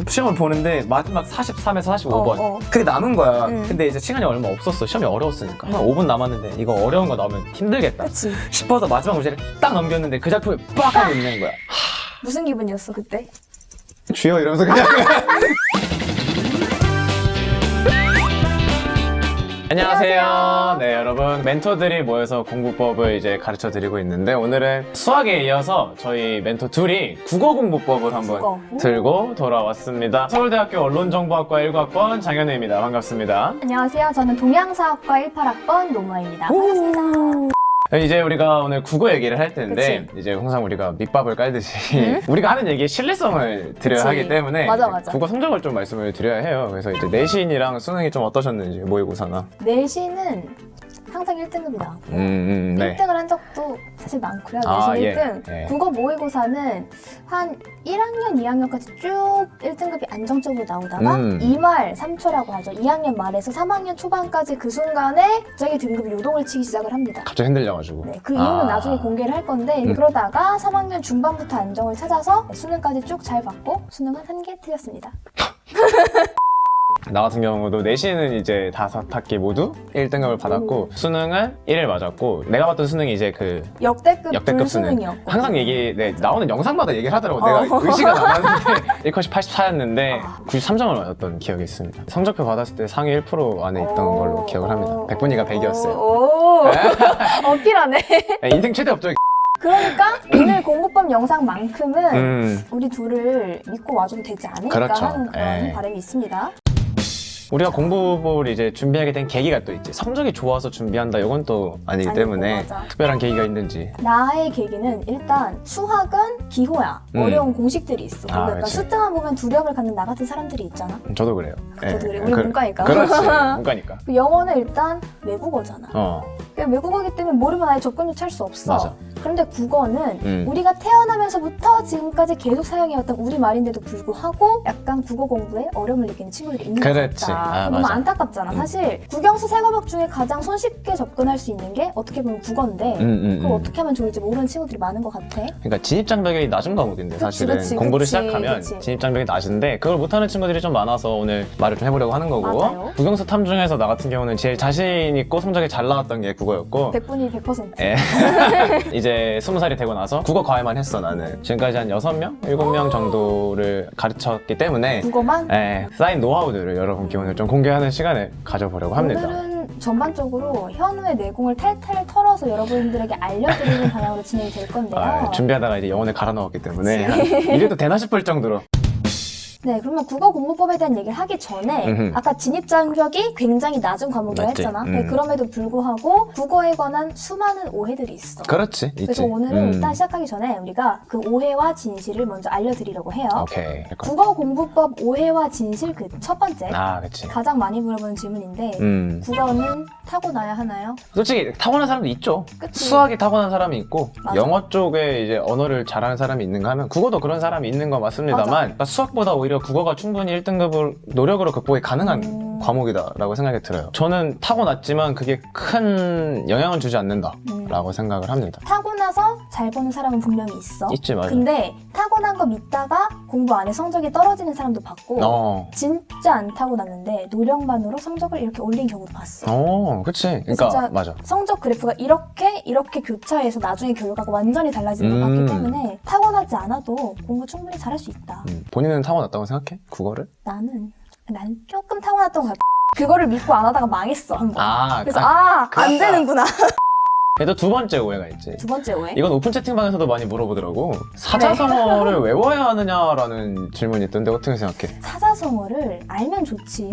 시험을 보는데 마지막 43에서 45번 그게 남은 거야. 근데 이제 시간이 얼마 없었어. 시험이 어려웠으니까 한 5분 남았는데 이거 어려운 거 나오면 힘들겠다 그치. 싶어서 마지막 문제를 딱 넘겼는데 그 작품을 빡 하고 있는 거야. 무슨 기분이었어 그때? 쥐어 이러면서 그냥 안녕하세요. 네, 여러분. 멘토들이 모여서 공부법을 이제 가르쳐 드리고 있는데 오늘은 수학에 이어서 저희 멘토 둘이 국어 공부법을 한번 국어. 들고 돌아왔습니다. 서울대학교 언론정보학과 1학번 장현우입니다. 반갑습니다. 안녕하세요. 저는 동양사학과 18학번 노무아입니다. 반갑습니다. 이제 우리가 오늘 국어 얘기를 할 텐데 이제 항상 우리가 밑밥을 깔듯이 우리가 하는 얘기에 신뢰성을 드려야 그치. 하기 때문에 맞아, 맞아. 국어 성적을 좀 말씀을 드려야 해요. 그래서 이제 내신이랑 수능이 좀 어떠셨는지 모의고사나 내신은 항상 1등급이 나오고 네. 1등을 한 적도 사실 많고요. 아, 내신 예. 1등. 예. 국어 모의고사는 한 1학년, 2학년까지 쭉 1등급이 안정적으로 나오다가 2말 3초라고 하죠. 2학년 말에서 3학년 초반까지 그 순간에 갑자기 등급이 요동을 치기 시작을 합니다. 갑자기 흔들려가지고 네, 그 이유는 나중에 공개를 할 건데 그러다가 3학년 중반부터 안정을 찾아서 수능까지 쭉 잘 받고 수능은 한 개 틀렸습니다. 나 같은 경우도 내신은 이제 5학기 모두 1등급을 받았고 수능은 1을 맞았고 내가 봤던 수능이 이제 그 역대급 역대급 수능 불수능이었고 항상 나오는 영상마다 얘기를 하더라고. 내가 의지가 남았는데 1컷이 84였는데 93점을 맞았던 기억이 있습니다. 성적표 받았을 때 상위 1% 안에 있던 걸로 기억을 합니다. 100분위가 100이었어요. 오, 어필하네. 인생 최대 업적. 그러니까 오늘 공부법 영상만큼은 우리 둘을 믿고 와줘도 되지 않을까 그렇죠. 하는 그런 예. 바람이 있습니다. 우리가 공부법을 이제 준비하게 된 계기가 또 있지. 성적이 좋아서 준비한다 이건 또 아니기 아니고, 때문에 맞아. 특별한 계기가 있는지. 나의 계기는 일단 수학은 기호야. 어려운 공식들이 있어. 아, 그러니까 그치. 숫자만 보면 두려움을 갖는 나 같은 사람들이 있잖아. 저도 그래요. 저도 그래. 우리 문과니까. 그렇지. 문과니까. 그 영어는 일단 외국어잖아. 그러니까 외국어기 때문에 모르면 아예 접근도 찰 수 없어. 맞아. 그런데 국어는 우리가 태어나면서부터 지금까지 계속 사용해왔던 우리말인데도 불구하고 약간 국어 공부에 어려움을 느끼는 친구들이 있는 것 그렇지. 같다. 아, 너무 맞아. 안타깝잖아. 사실 국영수 세 과목 중에 가장 손쉽게 접근할 수 있는 게 어떻게 보면 국어인데 그걸 어떻게 하면 좋을지 모르는 친구들이 많은 것 같아. 그러니까 진입장벽이 낮은 과목인데 사실은 그치, 공부를 그치, 시작하면 그치. 진입장벽이 낮은데 그걸 못하는 친구들이 좀 많아서 오늘 말을 좀 해보려고 하는 거고 맞아요. 국영수 탐 중에서 나 같은 경우는 제일 자신 있고 성적이 잘 나왔던 게 국어였고 100분이 100%. 예. 이제 20살이 되고 나서 국어 과외만 했어 나는. 지금까지 한 6명? 7명 정도를 가르쳤기 때문에 국어만? 예, 쌓인 노하우들을 여러분께 오늘 좀 공개하는 시간을 가져보려고 합니다. 오늘은 전반적으로 현우의 내공을 탈탈 털어서 여러분들에게 알려드리는 방향으로 진행이 될 건데요. 준비하다가 이제 영혼을 갈아 넣었기 때문에 이래도 되나 싶을 정도로. 네, 그러면 국어 공부법에 대한 얘기를 하기 전에 아까 진입장벽이 굉장히 낮은 과목이라 맞지? 했잖아. 네, 그럼에도 불구하고 국어에 관한 수많은 오해들이 있어. 그렇지, 있지. 그래서 오늘은 일단 시작하기 전에 우리가 그 오해와 진실을 먼저 알려드리려고 해요. 오케이. 국어 공부법 오해와 진실 그 첫 번째. 그치. 가장 많이 물어보는 질문인데 국어는 타고나야 하나요? 솔직히 타고난 사람도 있죠. 그치. 수학이 타고난 사람이 있고 맞아. 영어 쪽에 이제 언어를 잘하는 사람이 있는가 하면 국어도 그런 사람이 있는 건 맞습니다만 맞아. 그러니까 수학보다 오히려 국어가 충분히 1등급을 노력으로 극복이 가능한 과목이다라고 생각이 들어요. 저는 타고났지만 그게 큰 영향을 주지 않는다라고 생각을 합니다. 타고나서 잘 버는 사람은 분명히 있어. 있지, 맞아. 근데 타고난 거 믿다가 공부 안 해 성적이 떨어지는 사람도 봤고 진짜 안 타고났는데 노력만으로 성적을 이렇게 올린 경우도 봤어. 그치. 그러니까 진짜 맞아. 성적 그래프가 이렇게 교차해서 나중에 결과가 완전히 달라지는 걸 봤기 때문에 타고나지 않아도 공부 충분히 잘할 수 있다. 본인은 타고났다고 생각해? 국어를? 나는 조금 타고났던 거야. 그거를 믿고 안 하다가 망했어 한 번. 그래서 안 되는구나. 그래도 두 번째 오해가 있지. 두 번째 오해. 이건 오픈 채팅방에서도 많이 물어보더라고. 사자성어를 외워야 하느냐라는 질문이 있던데 어떻게 생각해? 사자성어를 알면 좋지.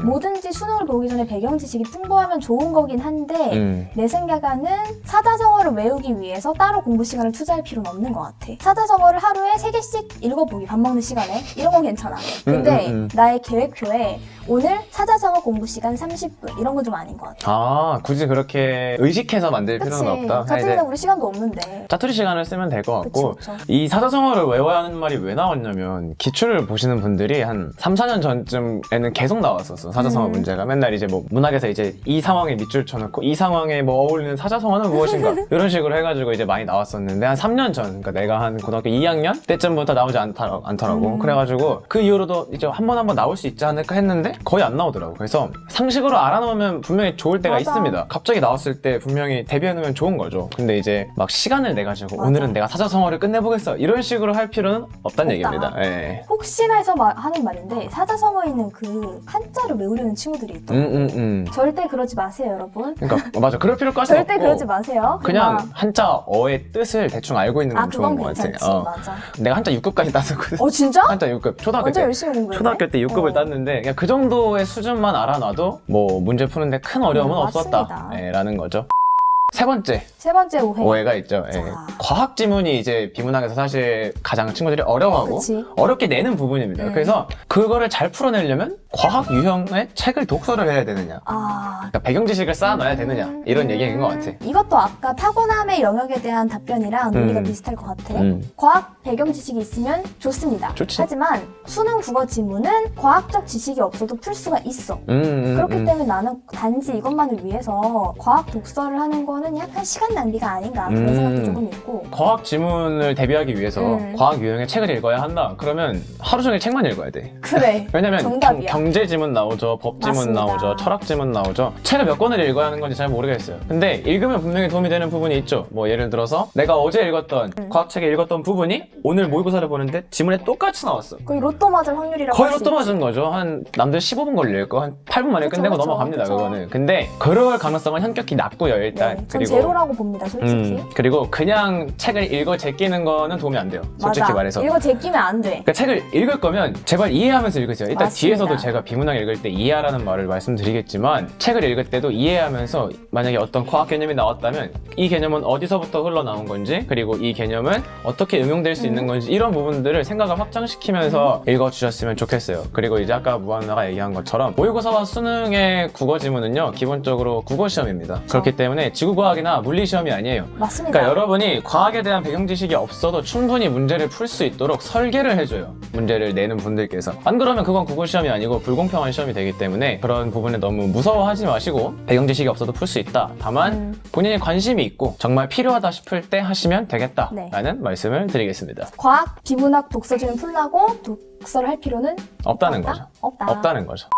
뭐든지 수능을 보기 전에 배경 지식이 풍부하면 좋은 거긴 한데 내 생각에는 사자성어를 외우기 위해서 따로 공부 시간을 투자할 필요는 없는 것 같아. 사자성어를 하루에 3개씩 읽어보기, 밥 먹는 시간에 이런 건 괜찮아. 근데 나의 계획표에 오늘 사자성어 공부 시간 30분 이런 건 좀 아닌 것 같아. 굳이 그렇게 의식해서 만들 필요는 필요는 없다. 자투리는 우리 시간도 없는데. 짜투리 시간을 쓰면 될 것 같고 그쵸. 이 사자성어를 외워야 하는 말이 왜 나왔냐면 기출을 보시는 분들이 한 3, 4년 전쯤에는 계속 나왔었어. 사자성어 문제가 맨날 이제 뭐 문학에서 이제 이 상황에 밑줄 쳐놓고 이 상황에 뭐 어울리는 사자성어는 무엇인가 이런 식으로 해가지고 이제 많이 나왔었는데 한 3년 전, 그러니까 내가 한 고등학교 2학년 때쯤부터 나오지 않더라고. 그래가지고 그 이후로도 이제 한 번 나올 수 있지 않을까 했는데 거의 안 나오더라고. 그래서 상식으로 알아놓으면 분명히 좋을 때가 맞아. 있습니다. 갑자기 나왔을 때 분명히 대비해놓으면 좋은 거죠. 근데 이제 막 시간을 내가지고 맞아. 오늘은 내가 사자성어를 끝내보겠어 이런 식으로 할 필요는 없다는 없다. 얘기입니다. 예. 혹시나 해서 하는 말인데 사자성어에 있는 그 한자를 외우려는 친구들이 있더라고요. 절대 그러지 마세요, 여러분. 그러니까 맞아. 그럴 필요까지 절대 없고 그러지 마세요. 그냥 한자 어의 뜻을 대충 알고 있는 건 좋은 그건 것 같아. 괜찮지. 맞아. 내가 한자 6급까지 땄었거든. 진짜? 한자 6급. 초등학교 완전 때. 열심히 공부했네. 초등학교 때 6급을 땄는데 그냥 그 정도의 수준만 알아놔도 뭐 문제 푸는데 큰 어려움은 없었다. 맞습니다. 예, 라는 거죠. 세 번째 오해. 오해가 있죠. 예. 자. 과학 지문이 이제 비문학에서 사실 가장 친구들이 어려워하고 그치. 어렵게 내는 부분입니다. 그래서 그거를 잘 풀어내려면 과학 유형의 책을 독서를 해야 되느냐, 그러니까 배경 지식을 쌓아놔야 되느냐 이런 얘기인 것 같아. 이것도 아까 타고남의 영역에 대한 답변이랑 논리가 비슷할 것 같아. 과학 배경 지식이 있으면 좋습니다. 좋지. 하지만 수능 국어 지문은 과학적 지식이 없어도 풀 수가 있어. 그렇기 때문에 나는 단지 이것만을 위해서 과학 독서를 하는 거는 약간 시간 낭비가 아닌가 그런 생각도 조금 있고. 과학 지문을 대비하기 위해서 과학 유형의 책을 읽어야 한다. 그러면 하루 종일 책만 읽어야 돼. 그래. 왜냐면 정답이야. 경제 지문 나오죠, 법 지문 맞습니다. 나오죠, 철학 지문 나오죠. 책을 몇 권을 읽어야 하는 건지 잘 모르겠어요. 근데 읽으면 분명히 도움이 되는 부분이 있죠. 뭐 예를 들어서 내가 어제 읽었던 과학책에 읽었던 부분이 오늘 모의고사를 보는데 지문에 똑같이 나왔어. 거의 로또 맞을 확률이라고 거의 할수 로또 있지. 맞은 거죠. 한 남들 15분 걸릴거 한 8분 만에 그쵸, 끝내고 그쵸, 넘어갑니다. 그쵸. 그거는. 근데 그럴 가능성은 현격히 낮고요. 일단. 네, 전 제로라고 봅니다, 솔직히. 그리고 그냥 책을 읽어 제끼는 거는 도움이 안 돼요. 솔직히 맞아. 말해서. 읽어 제끼면 안 돼. 그러니까 책을 읽을 거면 제발 이해하면서 읽으세요. 일단 맞습니다. 뒤에서도 제가 비문학 읽을 때 이해하라는 말을 말씀드리겠지만 책을 읽을 때도 이해하면서 만약에 어떤 과학 개념이 나왔다면 이 개념은 어디서부터 흘러나온 건지 그리고 이 개념은 어떻게 응용될 수 있는 건지 이런 부분들을 생각을 확장시키면서 읽어주셨으면 좋겠어요. 그리고 이제 아까 무한나가 얘기한 것처럼 모의고사와 수능의 국어 지문은요 기본적으로 국어 시험입니다. 그렇기 때문에 지구과학이나 물리 시험이 아니에요. 맞습니다. 그러니까 여러분이 과학에 대한 배경 지식이 없어도 충분히 문제를 풀 수 있도록 설계를 해줘요. 문제를 내는 분들께서. 안 그러면 그건 국어 시험이 아니고 불공평한 시험이 되기 때문에 그런 부분에 너무 무서워하지 마시고 배경 지식이 없어도 풀 수 있다. 다만 본인이 관심이 있고 정말 필요하다 싶을 때 하시면 되겠다라는 말씀을 드리겠습니다. 과학, 비문학 독서 지문 풀라고 독서를 할 필요는 없다는 없다? 거죠. 없다. 없다는 거죠.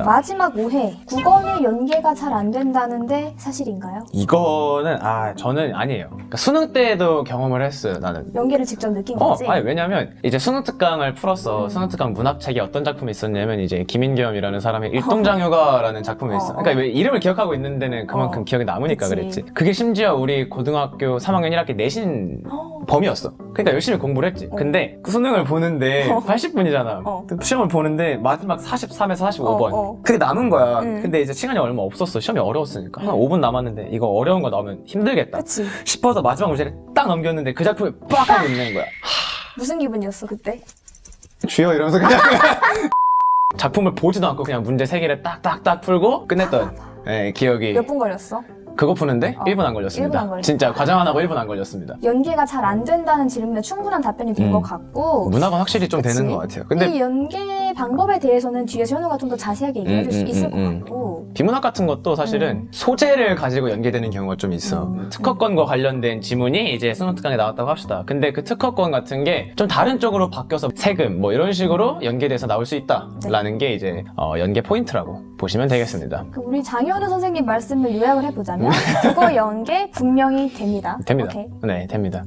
마지막 오해. 국어는 연계가 잘 안 된다는데 사실인가요? 이거는 저는 아니에요. 그러니까 수능 때도 경험을 했어요. 나는. 연계를 직접 느낀 거지? 아니 왜냐면 이제 수능 특강을 풀었어. 수능 특강 문학책에 어떤 작품이 있었냐면 이제 김인겸이라는 사람의 일동장휴가라는 작품이 있어. 그러니까 왜 이름을 기억하고 있는 데는 그만큼 기억에 남으니까 그치. 그랬지. 그게 심지어 우리 고등학교 3학년 1학기 내신 범위였어. 그러니까 열심히 공부를 했지. 근데 그 수능을 보는데 80분이잖아. 시험을 보는데 마지막 43에서 45번. 그게 남은 거야. 근데 이제 시간이 얼마 없었어. 시험이 어려웠으니까. 한 5분 남았는데 이거 어려운 거 나오면 힘들겠다 그치. 싶어서 마지막 문제를 딱 넘겼는데 그 작품이 빡 하고 있는 거야. 무슨 기분이었어 그때? 쥐어 이러면서 그냥 작품을 보지도 않고 그냥 문제 3개를 딱딱딱 풀고 끝냈던 기억이. 몇 분 걸렸어? 그거 푸는데 1분 안 걸렸습니다. 1분 안 걸렸다. 진짜 과장 안 하고 1분 안 걸렸습니다. 연계가 잘 안 된다는 질문에 충분한 답변이 된 것 같고 문학은 확실히 좀 그치? 되는 것 같아요. 근데 이 연계 방법에 대해서는 뒤에서 현우가 좀 더 자세하게 얘기해 줄 수 있을 것 같고 비문학 같은 것도 사실은 소재를 가지고 연계되는 경우가 좀 있어. 특허권과 관련된 지문이 이제 수능 특강에 나왔다고 합시다. 근데 그 특허권 같은 게 좀 다른 쪽으로 바뀌어서 세금 뭐 이런 식으로 연계돼서 나올 수 있다라는 게 이제 연계 포인트라고 보시면 되겠습니다. 우리 장현우 선생님 말씀을 요약을 해보자면 국어 연계 분명히 됩니다. 됩니다. 오케이. 네, 됩니다.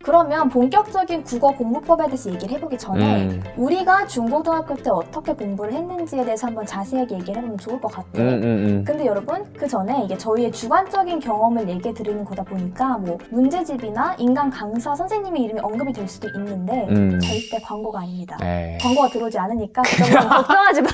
그러면 본격적인 국어 공부법에 대해서 얘기를 해보기 전에 우리가 중고등학교 때 어떻게 공부를 했는지에 대해서 한번 자세하게 얘기를 해보면 좋을 것 같아요. 근데 여러분 그 전에 이게 저희의 주관적인 경험을 얘기해 드리는 거다 보니까 뭐 문제집이나 인강 강사 선생님의 이름이 언급이 될 수도 있는데 절대 광고가 아닙니다. 네. 광고가 들어오지 않으니까 그 점은 걱정하지 마.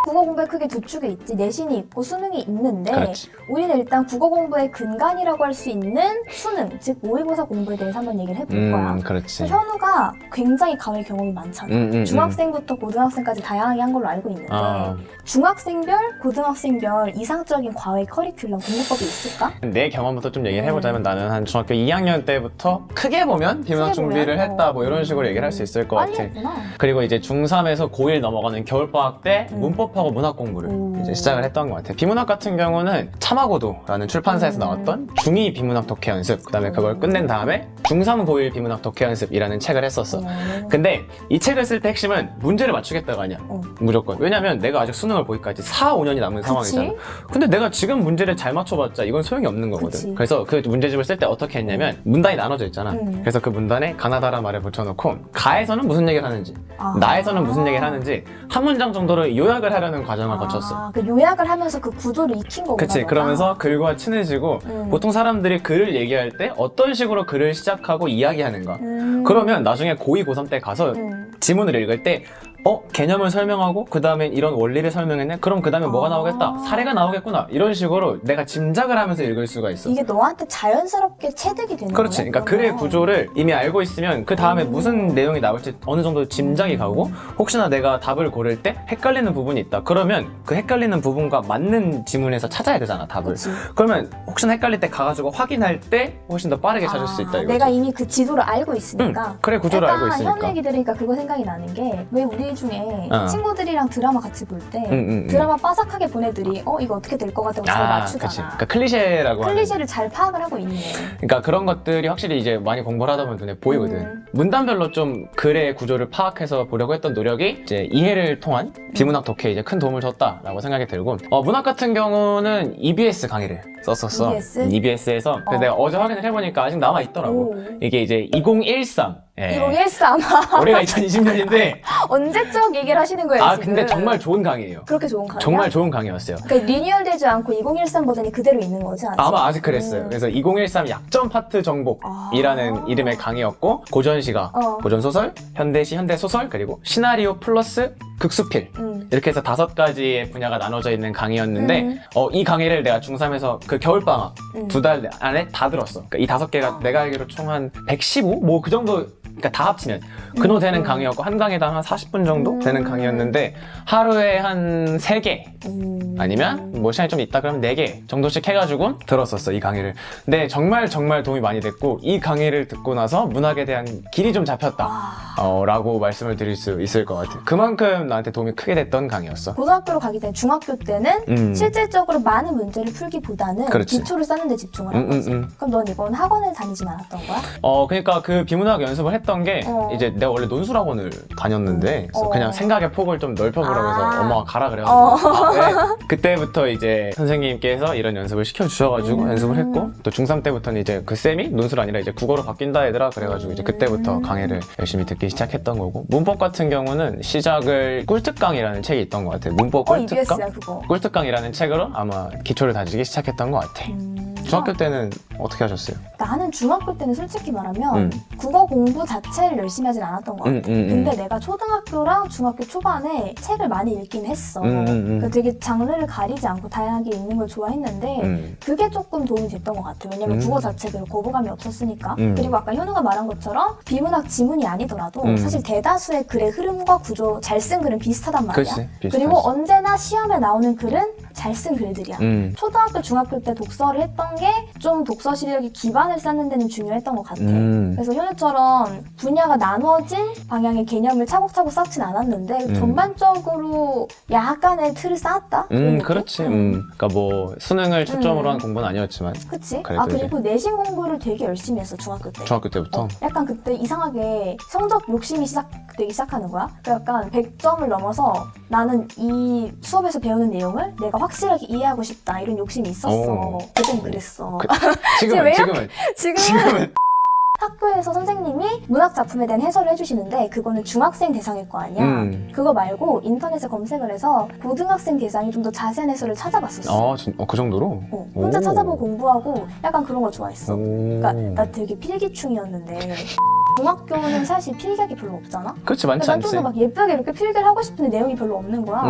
국어 공부에 크게 두 축이 있지. 내신이 있고 수능이 있는데 그렇지. 우리는 일단 국어 공부의 근간이라고 할 수 있는 수능, 즉 모의고사 공부에 대해서 한번 얘기를 해볼 거야. 그렇지. 현우가 굉장히 과외 경험이 많잖아. 중학생부터 고등학생까지 다양하게 한 걸로 알고 있는데 중학생별, 고등학생별 이상적인 과외 커리큘럼 공부법이 있을까? 내 경험부터 좀 얘기를 해보자면 나는 한 중학교 2학년 때부터 크게 보면 비문학 준비를 했다 뭐 이런 식으로 얘기를 할 수 있을 것 빨리 같아. 했구나. 그리고 이제 중3에서 고1 넘어가는 겨울방학 때 문법하고 문학 공부를 이제 시작을 했던 것 같아. 비문학 같은 경우는 참하고도라는 출판사에서 나왔던 중2 비문학 독해 연습, 그다음에 그걸 끝낸 다음에 중3 고1 비문학 독해 연습이라는 책을 했었어. 근데 이 책을 쓸 때 핵심은 문제를 맞추겠다가 아니야. 무조건. 왜냐면 내가 아직 수능을 보기까지 4, 5년이 남은 상황이잖아. 근데 내가 지금 문제를 잘 맞춰봤자 이건 소용이 없는 거거든. 그치. 그래서 그 문제집을 쓸 때 어떻게 했냐면 문단이 나눠져 있잖아. 그래서 그 문단에 가나다라 말을 붙여놓고 가에서는 무슨 얘기를 하는지 나에서는 무슨 얘기를 하는지 한 문장 정도로 요약을 하려는 과정을 거쳤어. 그 요약을 하면서 그 구조를 익힌 거구나. 그치. 너가. 그러면서 글과 친해지고 보통 사람들이 글을 얘기할 때 어떤 식으로 글을 시작하고 이야기하는가. 그러면 나중에 고2, 고3 때 가서 지문을 읽을 때 개념을 설명하고 그 다음에 이런 원리를 설명했네? 그럼 그 다음에 뭐가 나오겠다? 사례가 나오겠구나. 이런 식으로 내가 짐작을 하면서 읽을 수가 있어. 이게 너한테 자연스럽게 체득이 되는 거야? 그렇지. 그러니까 글의 구조를 이미 알고 있으면 그 다음에 무슨 내용이 나올지 어느 정도 짐작이 가고 혹시나 내가 답을 고를 때 헷갈리는 부분이 있다. 그러면 그 헷갈리는 부분과 맞는 지문에서 찾아야 되잖아, 답을. 그치. 그러면 혹시나 헷갈릴 때 가가지고 확인할 때 훨씬 더 빠르게 찾을 수 있다, 이거지. 내가 이미 그 지도를 알고 있으니까. 그래, 구조를 알고 있으니까. 현우 얘기 들으니까 그거 생각이 나는 게 왜 우리 중에 친구들이랑 드라마 같이 볼 때 드라마 빠삭하게 보내들이 이거 어떻게 될 것 같다고 잘 맞추잖아. 그치. 그러니까 클리셰라고 클리셰를 잘 파악을 하고 있네. 그러니까 그런 것들이 확실히 이제 많이 공부를 하다 보면 눈에 보이거든. 문단별로 좀 글의 구조를 파악해서 보려고 했던 노력이 이제 이해를 통한 비문학 독해에 이제 큰 도움을 줬다라고 생각이 들고 문학 같은 경우는 EBS 강의를 썼었어. EBS에서 내가 어제 확인을 해보니까 아직 남아있더라고. 이게 이제 2013 2013 올해가 2020년인데 언제적 얘기를 하시는 거예요, 지금? 근데 정말 좋은 강의예요. 그렇게 좋은 강의야? 정말 좋은 강의였어요. 그러니까 리뉴얼되지 않고 2013 버전이 그대로 있는 거지, 아직? 아마 아직 그랬어요. 그래서 2013 약점 파트 정복이라는 이름의 강의였고 고전시가 고전소설, 현대시, 현대소설, 그리고 시나리오 플러스 극수필 이렇게 해서 5가지의 분야가 나눠져 있는 강의였는데 이 강의를 내가 중3에서 그 겨울방학 2달 안에 다 들었어. 그러니까 이 5개가 내가 알기로 총 한 115? 뭐 그 정도, 그러니까 다 합치면 그 정도 되는 강의였고 한 강의당 한 40분 정도 되는 강의였는데 하루에 한 3개 아니면 뭐 시간이 좀 있다 그러면 4개 정도씩 해가지고 들었었어, 이 강의를. 근데 정말 도움이 많이 됐고 이 강의를 듣고 나서 문학에 대한 길이 좀 잡혔다 라고 말씀을 드릴 수 있을 것 같아요. 그만큼 나한테 도움이 크게 됐던 강의였어. 고등학교로 가기 전에 중학교 때는 실질적으로 많은 문제를 풀기보다는 그렇지. 기초를 쌓는 데 집중을 한 거지. 그럼 넌 이번 학원을 다니진 않았던 거야? 그러니까 그 비문학 연습을 했던 게 이제 내가 원래 논술학원을 다녔는데 그래서 그냥 생각의 폭을 좀 넓혀보라고 해서 엄마가 가라 그래가지고 그때부터 이제 선생님께서 이런 연습을 시켜주셔가지고 연습을 했고 또 중3 때부터는 이제 그 쌤이 논술 아니라 이제 국어로 바뀐다 얘들아 그래가지고 이제 그때부터 강의를 열심히 듣기 시작했던 거고, 문법 같은 경우는 시작을 꿀특강이라는 책이 있던 것 같아요. 문법 꿀특강? EBS야, 그거. 꿀특강이라는 책으로 아마 기초를 다지기 시작했던 것 같아. 중학교 때는 어떻게 하셨어요? 나는 중학교 때는 솔직히 말하면 국어 공부 자체를 열심히 하진 않았던 것 같아. 근데 내가 초등학교랑 중학교 초반에 책을 많이 읽긴 했어. 그러니까 되게 장르를 가리지 않고 다양하게 읽는 걸 좋아했는데 그게 조금 도움이 됐던 것 같아. 왜냐면 국어 자체 별로 거부감이 없었으니까. 그리고 아까 현우가 말한 것처럼 비문학 지문이 아니더라도 사실 대다수의 글의 흐름과 구조, 잘 쓴 글은 비슷하단 말이야. 그치, 그리고 언제나 시험에 나오는 글은 잘 쓴 글들이야. 초등학교, 중학교 때 독서를 했던 게 좀 독서 실력이 기반을 쌓는 데는 중요했던 것 같아. 그래서 현우처럼 분야가 나눠진 방향의 개념을 차곡차곡 쌓진 않았는데 전반적으로 약간의 틀을 쌓았다? 그렇지. 그러니까 뭐 수능을 초점으로 한 공부는 아니었지만 그치? 그래도 그리고 내신 공부를 되게 열심히 했어, 중학교 때. 중학교 때부터? 약간 그때 이상하게 성적 욕심이 되기 시작하는 거야. 약간 100점을 넘어서 나는 이 수업에서 배우는 내용을 내가 확실하게 이해하고 싶다, 이런 욕심이 있었어. 그땐 그랬어. 지금은 학교에서 선생님이 문학 작품에 대한 해설을 해주시는데 그거는 중학생 대상일 거 아니야. 그거 말고 인터넷에 검색을 해서 고등학생 대상이 좀 더 자세한 해설을 찾아봤었어. 그 정도로? 혼자 찾아보고 공부하고 약간 그런 거 좋아했어. 그러니까 나 되게 필기충이었는데 중학교는 사실 필기하기 별로 없잖아? 그렇지, 많지 난 않지. 좀 더 막 예쁘게 이렇게 필기를 하고 싶은데 내용이 별로 없는 거야.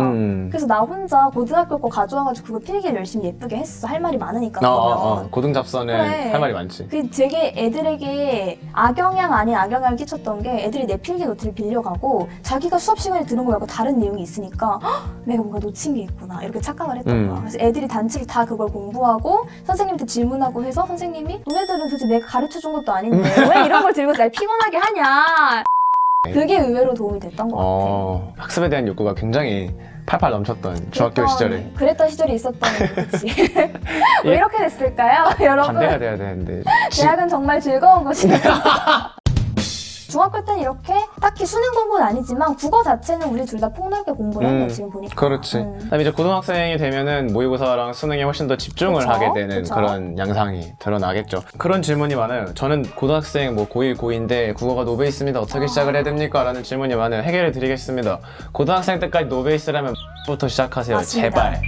그래서 나 혼자 고등학교 거 가져와가지고 그거 필기를 열심히 예쁘게 했어. 할 말이 많으니까. 그러면. 고등잡서는 그래. 할 말이 많지. 그 되게 애들에게 악영향 아닌 악영향을 끼쳤던 게 애들이 내 필기 노트를 빌려가고 자기가 수업 시간에 들은 거 말고 다른 내용이 있으니까 헉, 내가 뭔가 놓친 게 있구나 이렇게 착각을 했던 거야. 그래서 애들이 단체로 다 그걸 공부하고 선생님한테 질문하고 해서 선생님이 너네들은 도대체 내가 가르쳐준 것도 아닌데 왜 이런 걸 들고 날 피곤하게 하냐. 그게 의외로 도움이 됐던 것 같아. 학습에 대한 욕구가 굉장히 팔팔 넘쳤던 중학교 시절에. 그랬던 시절이 있었던 거지. 왜 이렇게 됐을까요, 여러분? 반대가 돼야 되는데. 대학은 정말 즐거운 곳이다. 중학교 때는 이렇게 딱히 수능 공부는 아니지만 국어 자체는 우리 둘 다 폭넓게 공부를 했네 지금 보니까. 그렇지. 그다음에 이제 고등학생이 되면은 모의고사랑 수능에 훨씬 더 집중을 그쵸? 하게 되는 그쵸? 그런 양상이 드러나겠죠. 그런 질문이 많아요. 저는 고등학생 뭐 고1, 고2인데 국어가 노베이스입니다. 어떻게 시작을 해야 됩니까? 라는 질문이 많아요. 해결해 드리겠습니다. 고등학생 때까지 노베이스라면 부터 시작하세요. 맞습니다. 제발.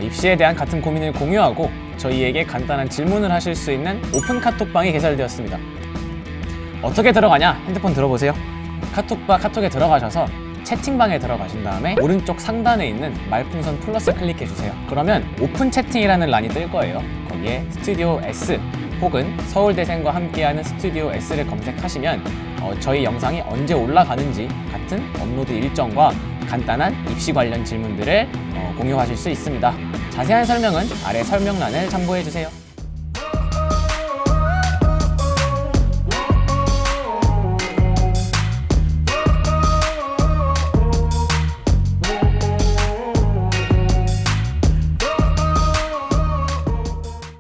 입시에 대한 같은 고민을 공유하고 저희에게 간단한 질문을 하실 수 있는 오픈 카톡방이 개설되었습니다. 어떻게 들어가냐? 핸드폰 들어보세요. 카톡바 카톡에 들어가셔서 채팅방에 들어가신 다음에 오른쪽 상단에 있는 말풍선 플러스 클릭해주세요. 그러면 오픈 채팅이라는 란이 뜰 거예요. 거기에 스튜디오 S 혹은 서울대생과 함께하는 스튜디오 S를 검색하시면 저희 영상이 언제 올라가는지 같은 업로드 일정과 간단한 입시 관련 질문들을 공유하실 수 있습니다. 자세한 설명은 아래 설명란을 참고해주세요.